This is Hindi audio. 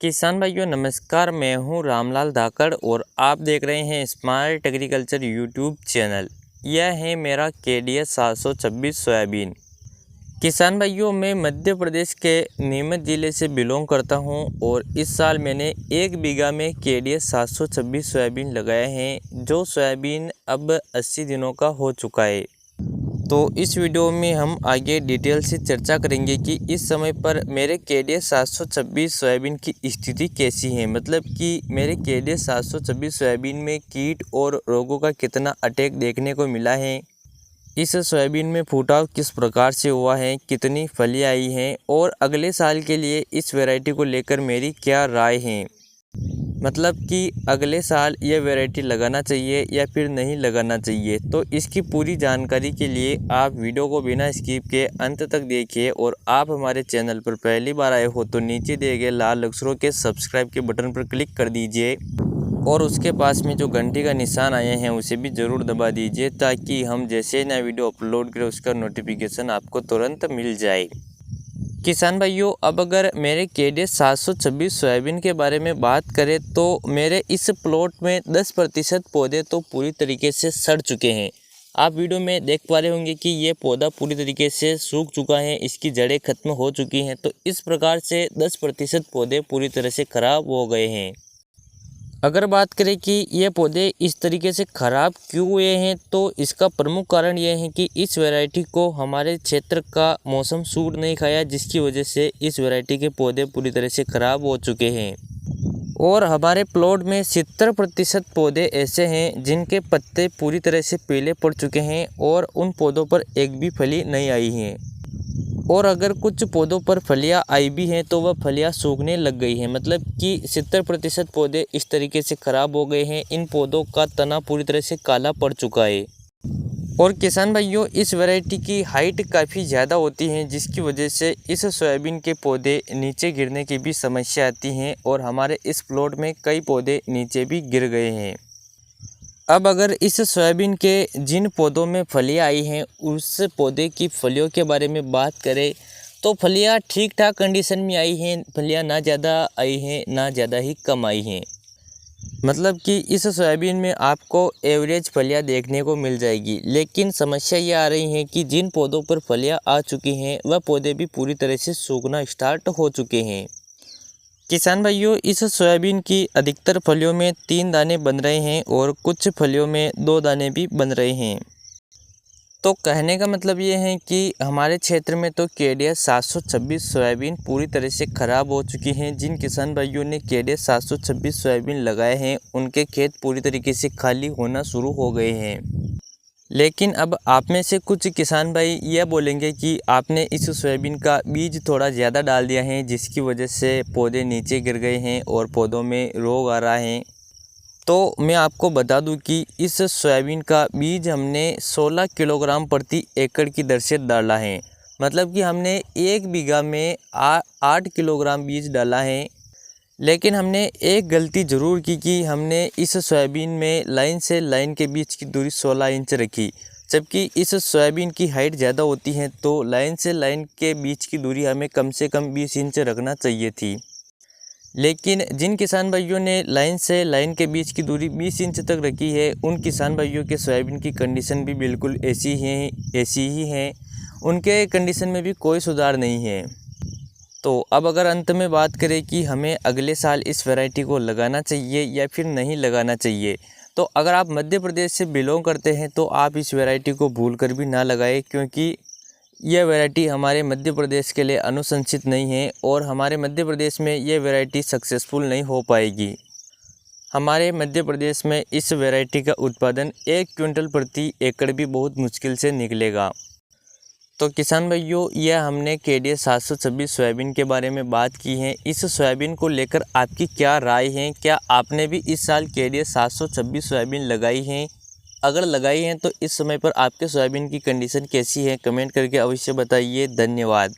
किसान भाइयों नमस्कार, मैं हूं रामलाल धाकड़ और आप देख रहे हैं स्मार्ट एग्रीकल्चर यूट्यूब चैनल। यह है मेरा KDS 726 सोयाबीन। किसान भाइयों, मैं मध्य प्रदेश के नीमच ज़िले से बिलोंग करता हूं और इस साल मैंने 1 बीघा में KDS 726 सोयाबीन लगाया है, जो सोयाबीन अब 80 दिनों का हो चुका है। तो इस वीडियो में हम आगे डिटेल से चर्चा करेंगे कि इस समय पर मेरे KDS 726 सोयाबीन की स्थिति कैसी है। मतलब कि मेरे KDS 726 सोयाबीन में कीट और रोगों का कितना अटैक देखने को मिला है, इस सोयाबीन में फुटाव किस प्रकार से हुआ है, कितनी फलियाँ आई हैं और अगले साल के लिए इस वैरायटी को लेकर मेरी क्या राय है। मतलब कि अगले साल ये वैरायटी लगाना चाहिए या फिर नहीं लगाना चाहिए। तो इसकी पूरी जानकारी के लिए आप वीडियो को बिना स्किप के अंत तक देखिए और आप हमारे चैनल पर पहली बार आए हो तो नीचे दिए गए लाल अक्षरों के सब्सक्राइब के बटन पर क्लिक कर दीजिए और उसके पास में जो घंटी का निशान आए हैं उसे भी ज़रूर दबा दीजिए, ताकि हम जैसे नया वीडियो अपलोड करें उसका नोटिफिकेशन आपको तुरंत मिल जाए। किसान भाइयों, अब अगर मेरे KDS 726 सोयाबीन के बारे में बात करें तो मेरे इस प्लॉट में 10% पौधे तो पूरी तरीके से सड़ चुके हैं। आप वीडियो में देख पा रहे होंगे कि ये पौधा पूरी तरीके से सूख चुका है, इसकी जड़ें खत्म हो चुकी हैं। तो इस प्रकार से 10% पौधे पूरी तरह से ख़राब हो गए हैं। अगर बात करें कि ये पौधे इस तरीके से ख़राब क्यों हुए हैं, तो इसका प्रमुख कारण ये है कि इस वैरायटी को हमारे क्षेत्र का मौसम सूट नहीं खाया, जिसकी वजह से इस वैरायटी के पौधे पूरी तरह से ख़राब हो चुके हैं। और हमारे प्लॉट में 70% पौधे ऐसे हैं जिनके पत्ते पूरी तरह से पीले पड़ चुके हैं और उन पौधों पर एक भी फली नहीं आई है। और अगर कुछ पौधों पर फलियां आई भी हैं तो वह फलियां सूखने लग गई हैं। मतलब कि 70% पौधे इस तरीके से ख़राब हो गए हैं। इन पौधों का तना पूरी तरह से काला पड़ चुका है। और किसान भाइयों, इस वैरायटी की हाइट काफ़ी ज़्यादा होती है, जिसकी वजह से इस सोयाबीन के पौधे नीचे गिरने की भी समस्या आती हैं और हमारे इस प्लॉट में कई पौधे नीचे भी गिर गए हैं। अब अगर इस सोयाबीन के जिन पौधों में फलियां आई हैं उस पौधे की फलियों के बारे में बात करें तो फलियां ठीक ठाक कंडीशन में आई हैं। फलियां ना ज़्यादा आई हैं ना ज़्यादा ही कम आई हैं। मतलब कि इस सोयाबीन में आपको एवरेज फलियां देखने को मिल जाएगी। लेकिन समस्या ये आ रही है कि जिन पौधों पर फलियां आ चुकी हैं वह पौधे भी पूरी तरह से सूखना स्टार्ट हो चुके हैं। किसान भाइयों, इस सोयाबीन की अधिकतर फलियों में 3 दाने बन रहे हैं और कुछ फलियों में 2 दाने भी बन रहे हैं। तो कहने का मतलब ये है कि हमारे क्षेत्र में तो KDS 726 सोयाबीन पूरी तरह से ख़राब हो चुकी हैं। जिन किसान भाइयों ने KDS 726 सोयाबीन लगाए हैं उनके खेत पूरी तरीके से खाली होना शुरू हो गए हैं। लेकिन अब आप में से कुछ किसान भाई यह बोलेंगे कि आपने इस सोयाबीन का बीज थोड़ा ज़्यादा डाल दिया है, जिसकी वजह से पौधे नीचे गिर गए हैं और पौधों में रोग आ रहा है। तो मैं आपको बता दूं कि इस सोयाबीन का बीज हमने 16 किलोग्राम प्रति एकड़ की दर से डाला है। मतलब कि हमने 1 बीघा में 8 किलोग्राम बीज डाला है। लेकिन हमने एक गलती ज़रूर की कि हमने इस सोयाबीन में लाइन से लाइन के बीच की दूरी 16 इंच रखी, जबकि इस सोयाबीन की हाइट ज़्यादा होती है तो लाइन से लाइन के बीच की दूरी हमें कम से कम 20 इंच रखना चाहिए थी। लेकिन जिन किसान भाइयों ने लाइन से लाइन के बीच की दूरी 20 इंच तक रखी है, उन किसान भाइयों के सोयाबीन की कंडीशन भी बिल्कुल ऐसी ही है। उनके कंडीशन में भी कोई सुधार नहीं है। तो अब अगर अंत में बात करें कि हमें अगले साल इस वैरायटी को लगाना चाहिए या फिर नहीं लगाना चाहिए, तो अगर आप मध्य प्रदेश से बिलोंग करते हैं तो आप इस वैरायटी को भूल कर भी ना लगाएं, क्योंकि यह वैरायटी हमारे मध्य प्रदेश के लिए अनुशंसित नहीं है और हमारे मध्य प्रदेश में यह वैरायटी सक्सेसफुल नहीं हो पाएगी। हमारे मध्य प्रदेश में इस वैरायटी का उत्पादन 1 क्विंटल प्रति एकड़ भी बहुत मुश्किल से निकलेगा। तो किसान भाइयों, यह हमने KDS 726 सोयाबीन के बारे में बात की है। इस सोयाबीन को लेकर आपकी क्या राय है? क्या आपने भी इस साल KDS 726 सोयाबीन लगाई है? अगर लगाई हैं तो इस समय पर आपके सोयाबीन की कंडीशन कैसी है? कमेंट करके अवश्य बताइए। धन्यवाद।